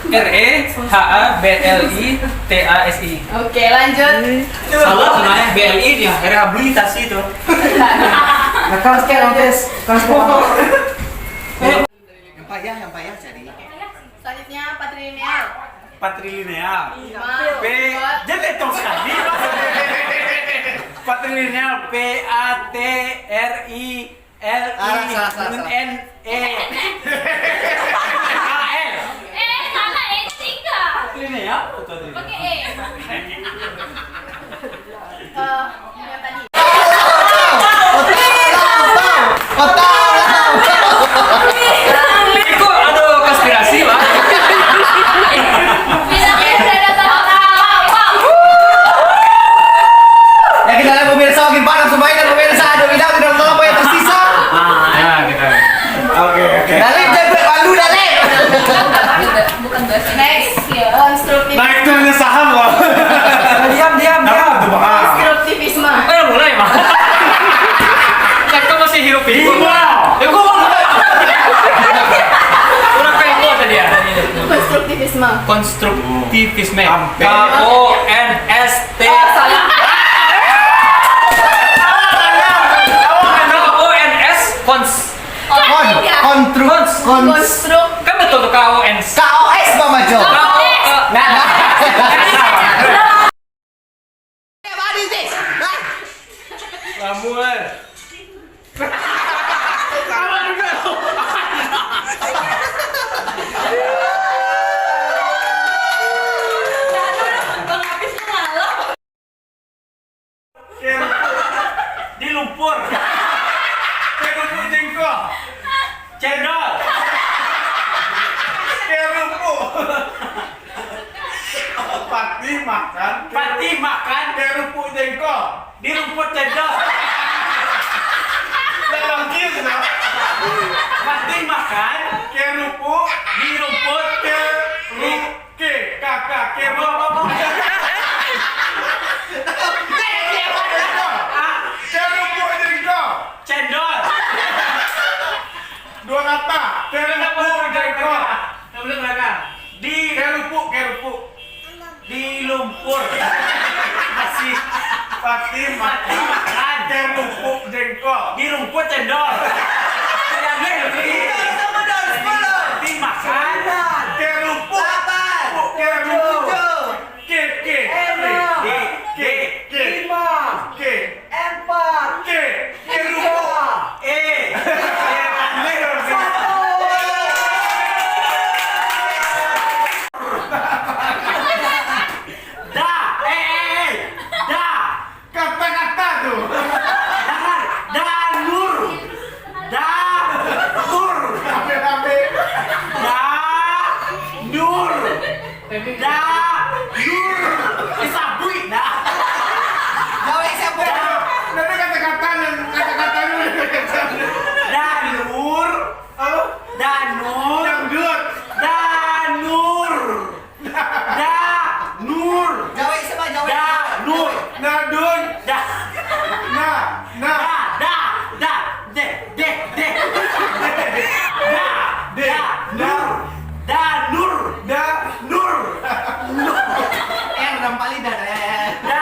REHABLITASI. Oke, lanjut. Salah sebenarnya BLI dia rehabilitasi itu. Kelas sekarang tes. Kelas Yang payah cari. Selanjutnya patrilineal. Patrilineal. Lima, P empat. jadi tong sekali. Patrilineal P A T R I L I N E A L. Salah etika. Patrilineal betul. Pakai E. Yang tadi. Itu ada konspirasi lah. Bilangnya udah ada tahu. Ya kita lihat pemirsa makin panas permainan pemirsa. Ada bidang tidak tahu apa yang tersisa. Nah, kita. Oke. Dalip jago malu dalip. Bukan bahasa Next, konstruktif. Naik turunnya saham loh. Diam. Konstruktivisme. Ayo mulai, Mas. Kan kau masih hidup itu. Wow. Ya gua kurang kayak gua tadi ya. Konstruktivisme. Konstruktivisme. Sampai. KONST. Salah. KONS kons. Konstruk. Kan betul tuh KONS. KOS Mama Jo. Samuel. Di lumpur. Kerupuk jengkol. Cendol. Kerupuk. Pati makan kerupuk jengkol. Di rumput cendol. Pati makan kerupuk di rumput kakak kerupuk. Kerupuk jengkol. Cendol. Dua kata. Kerupuk jengkol. Di kerupuk. Di lumpur. Masih pati makan kerupuk jengkol. Di rumput cendol. Di makan kerupuk. Kata-kata tuh. Danur. Isabui dah. Jawab siapa? Nanti kata-kata Danur. Danur. Dangdut. Danur. Danur. Jawab siapa? Danur. Nadun. Da. Danur. Yang paling dah.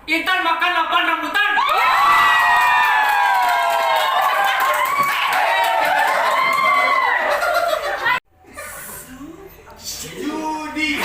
Intan makan 8 rambutan. Judi.